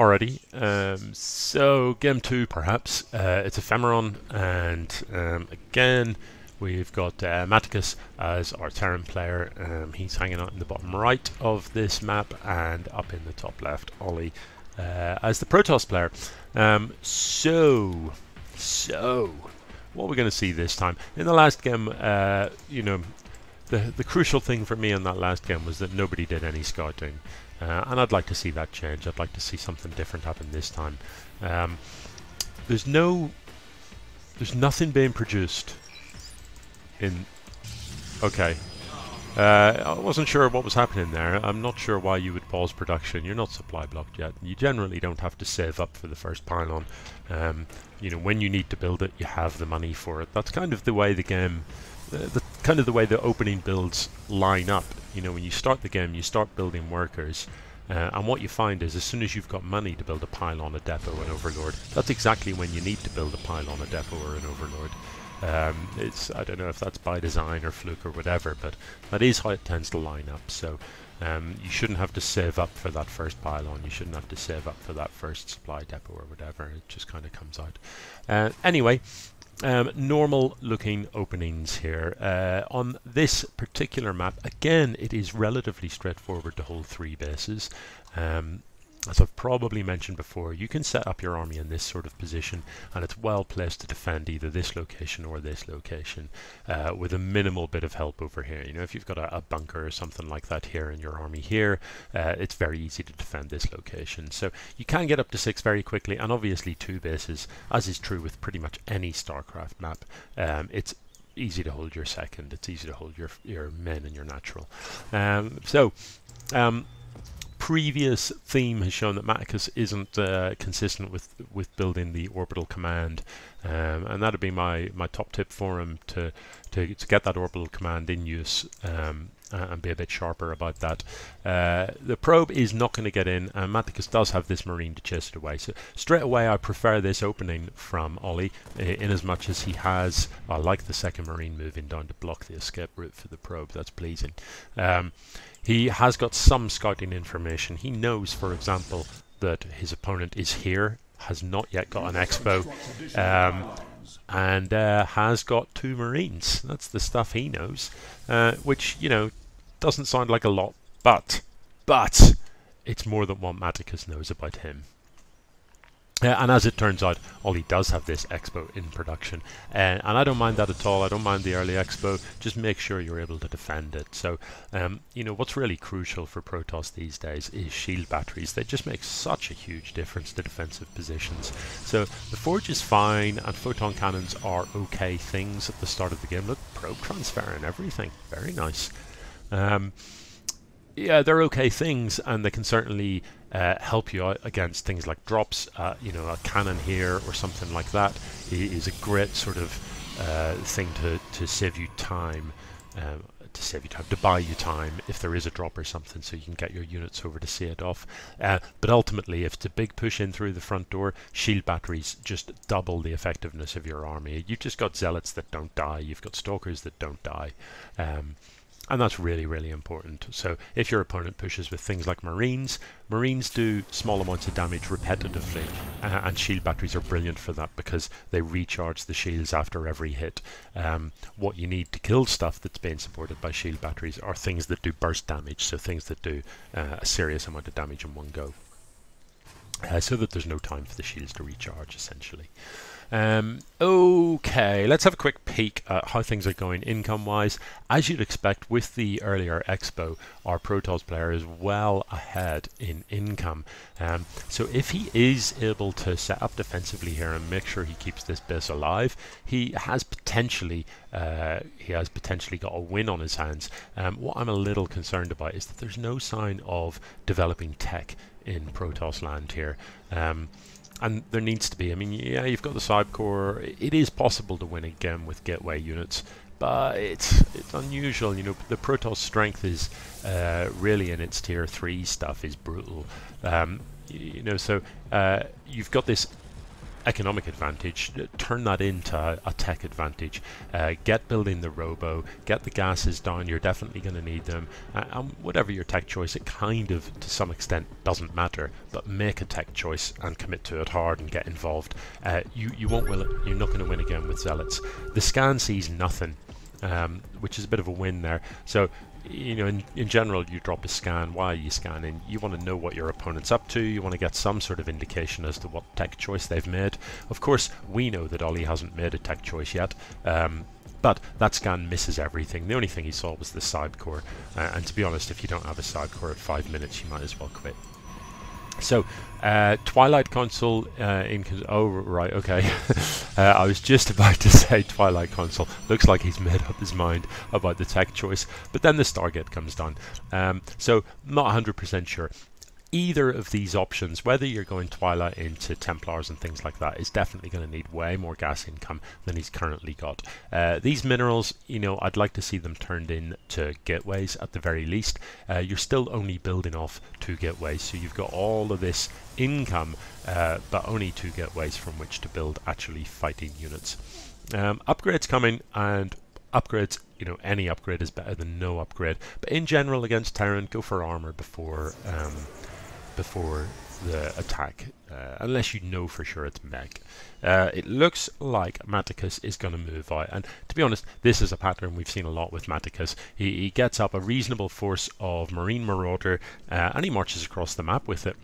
Alrighty, so game 2 perhaps, it's Ephemeron, and again we've got Matticus as our Terran player. He's hanging out in the bottom right of this map, and up in the top left Ollie as the Protoss player. So what we're going to see this time. In the last game, you know, the crucial thing for me in that last game was that nobody did any scouting. And I'd like to see that change. I'd like to see something different happen this time. There's nothing being produced in... Okay. I wasn't sure what was happening there. I'm not sure why you would pause production. You're not supply blocked yet. You generally don't have to save up for the first pylon. You know, when you need to build it, you have the money for it. That's kind of the way the game... kind of the way the opening builds line up. You know, when you start the game, you start building workers, and what you find is as soon as you've got money to build a pylon, a depot, an overlord, that's exactly when you need to build a pylon, a depot, or an overlord. I don't know if that's by design or fluke or whatever, but that is how it tends to line up. So you shouldn't have to save up for that first pylon. You shouldn't have to save up for that first supply depot or whatever. It just kind of comes out. Anyway. Normal looking openings here. On this particular map, again, it is relatively straightforward to hold 3 bases. As I've probably mentioned before, you can set up your army in this sort of position, and it's well placed to defend either this location or this location with a minimal bit of help over here. You know, if you've got a bunker or something like that here in your army here, it's very easy to defend this location. So you can get up to 6 very quickly, and obviously 2 bases, as is true with pretty much any StarCraft map. It's easy to hold your second, it's easy to hold your men and your natural. Previous theme has shown that Matticus isn't consistent with building the orbital command, and that'd be my top tip for him to get that orbital command in use and be a bit sharper about that. The probe is not going to get in, and Matticus does have this marine to chase it away. So straight away I prefer this opening from Ollie, in as much as he has, I like the second marine moving down to block the escape route for the probe. That's pleasing. He has got some scouting information. He knows, for example, that his opponent is here, has not yet got an expo, and has got 2 marines. That's the stuff he knows, which, you know, doesn't sound like a lot, but it's more than what Matticus knows about him. And as it turns out, Ollie does have this expo in production, and I don't mind that at all. I don't mind the early expo. Just make sure you're able to defend it. So, you know, what's really crucial for Protoss these days is shield batteries. They just make such a huge difference to defensive positions. So the Forge is fine, and photon cannons are okay things at the start of the game. Look, probe transfer and everything. Very nice. Yeah, they're okay things, and they can certainly help you out against things like drops. You know, a cannon here or something like that is a great sort of thing to save you time, to buy you time if there is a drop or something, so you can get your units over to see it off. But ultimately, if it's a big push in through the front door, shield batteries just double the effectiveness of your army. You've just got zealots that don't die. You've got stalkers that don't die. And that's really, really important. So if your opponent pushes with things like marines do small amounts of damage repetitively, and shield batteries are brilliant for that because they recharge the shields after every hit. What you need to kill stuff that's being supported by shield batteries are things that do burst damage, so things that do a serious amount of damage in one go. So that there's no time for the shields to recharge, essentially. Okay, let's have a quick peek at how things are going income-wise. As you'd expect, with the earlier expo, our Protoss player is well ahead in income. So if he is able to set up defensively here and make sure he keeps this base alive, he has potentially got a win on his hands. What I'm a little concerned about is that there's no sign of developing tech in Protoss land here. And there needs to be. I mean, yeah, you've got the Cyber Core. It is possible to win again with gateway units, but it's unusual. You know, the Protoss strength is really in its tier 3 stuff is brutal. You know, so you've got this economic advantage, turn that into a tech advantage. Get building the robo, get the gases down, you're definitely going to need them, and whatever your tech choice, it kind of to some extent doesn't matter, but make a tech choice and commit to it hard and get involved. You won't win it, you're not going to win again with zealots. The scan sees nothing, which is a bit of a win there. So you know, in general, you drop a scan. Why are you scanning? You want to know what your opponent's up to. You want to get some sort of indication as to what tech choice they've made. Of course, we know that Ollie hasn't made a tech choice yet, but that scan misses everything. The only thing he saw was the side core, and to be honest, if you don't have a side core at 5 minutes, you might as well quit. So, Twilight Console oh, right, okay. I was just about to say Twilight Console. Looks like he's made up his mind about the tech choice. But then the Stargate comes down. So, not 100% sure. Either of these options, whether you're going Twilight into Templars and things like that, is definitely going to need way more gas income than he's currently got. These minerals, you know, I'd like to see them turned into gateways at the very least. You're still only building off 2 gateways, so you've got all of this income, but only 2 gateways from which to build actually fighting units. Upgrades coming, and upgrades, you know, any upgrade is better than no upgrade. But in general, against Terran, go for armor before the attack, unless you know for sure it's mech. It looks like Matticus is going to move out, and to be honest, this is a pattern we've seen a lot with Matticus. He gets up a reasonable force of Marine Marauder, and he marches across the map with it.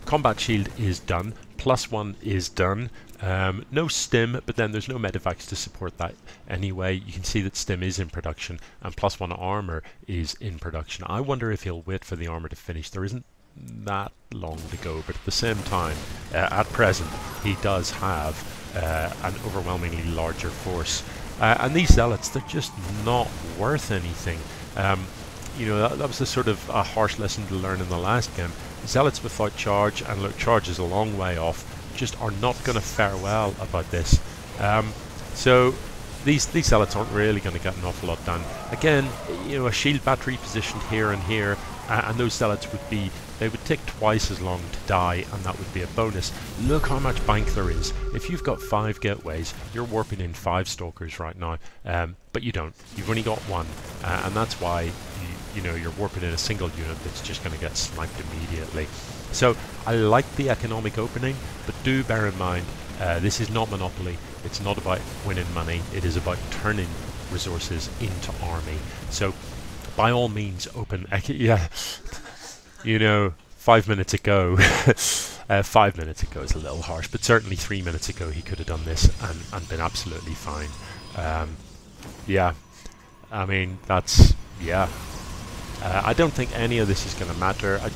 Combat Shield is done, +1 is done. No stim, but then there's no medevacs to support that anyway. You can see that stim is in production, and +1 armor is in production. I wonder if he'll wait for the armor to finish. There isn't that long to go, but at the same time, at present, he does have an overwhelmingly larger force. And these zealots, they're just not worth anything. You know, that was the sort of a harsh lesson to learn in the last game. Zealots without charge, and look, charge is a long way off, just are not going to fare well about this. So these zealots aren't really going to get an awful lot done. Again, you know, a shield battery positioned here and here, and those zealots would be, they would take twice as long to die, and that would be a bonus. Look how much bank there is. If you've got 5 gateways, you're warping in 5 stalkers right now, but you don't. You've only got 1, and that's why you know, you're warping in a single unit that's just going to get sniped immediately. So I like the economic opening, but do bear in mind, this is not Monopoly. It's not about winning money. It is about turning resources into army. So by all means, open. Yeah, you know, 5 minutes ago. 5 minutes ago is a little harsh, but certainly 3 minutes ago he could have done this and been absolutely fine. Yeah, I mean, that's, yeah. I don't think any of this is going to matter. I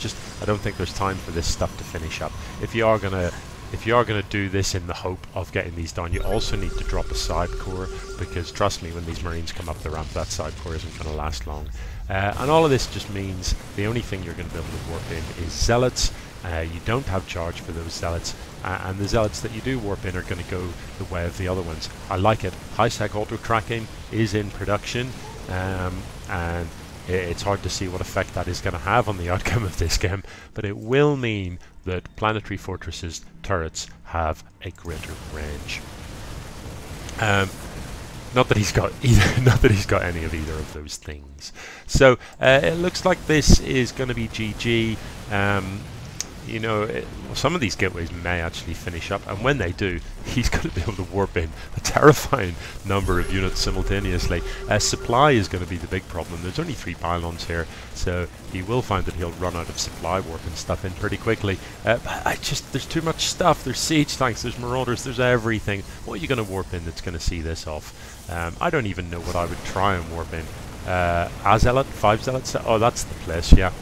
don't think there's time for this stuff to finish up. If you are gonna do this in the hope of getting these done, you also need to drop a side core, because trust me, when these Marines come up the ramp, that side core isn't going to last long. And all of this just means the only thing you're going to be able to warp in is zealots. You don't have charge for those zealots, and the zealots that you do warp in are going to go the way of the other ones. I like it. High-sec auto-tracking is in production, and it's hard to see what effect that is going to have on the outcome of this game, but it will mean that Planetary Fortress's turrets have a greater range. Not that he's got any of either of those things. So it looks like this is going to be GG. You know, some of these gateways may actually finish up, and when they do, he's going to be able to warp in a terrifying number of units simultaneously. Supply is going to be the big problem. There's only 3 pylons here, so he will find that he'll run out of supply warping stuff in pretty quickly. But there's too much stuff. There's siege tanks, there's marauders, there's everything. What are you going to warp in that's going to see this off? I don't even know what I would try and warp in. A zealot, 5 zealots. Oh, that's the place. Yeah.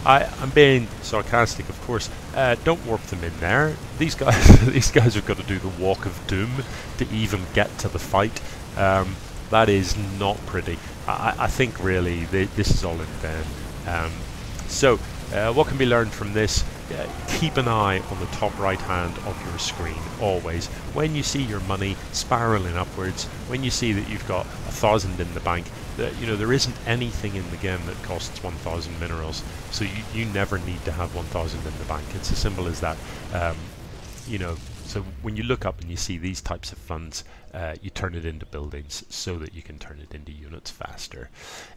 I'm being sarcastic, of course. Don't warp them in there. These guys have got to do the walk of doom to even get to the fight. That is not pretty. I think really this is all in vain. So what can be learned from this? Keep an eye on the top right hand of your screen always. When you see your money spiraling upwards, when you see that you've got 1,000 in the bank, you know, there isn't anything in the game that costs 1,000 minerals, so you never need to have 1,000 in the bank. It's as simple as that. you know, so when you look up and you see these types of funds, you turn it into buildings so that you can turn it into units faster.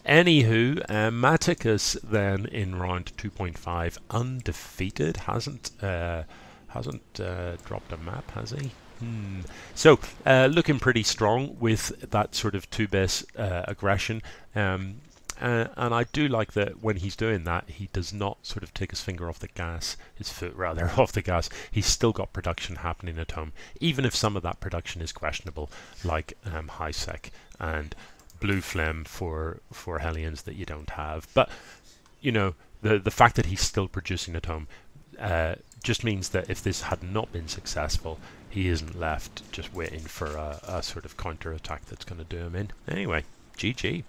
Anywho, Matticus then in round 2.5 undefeated, hasn't dropped a map, has he? So looking pretty strong with that sort of two-base aggression. And I do like that when he's doing that, he does not sort of take his finger off the gas, his foot rather, off the gas. He's still got production happening at home, even if some of that production is questionable, like high sec and blue phlegm for Hellions that you don't have. But, you know, the fact that he's still producing at home just means that if this had not been successful, he isn't left just waiting for a sort of counter attack that's going to do him in. Anyway, GG.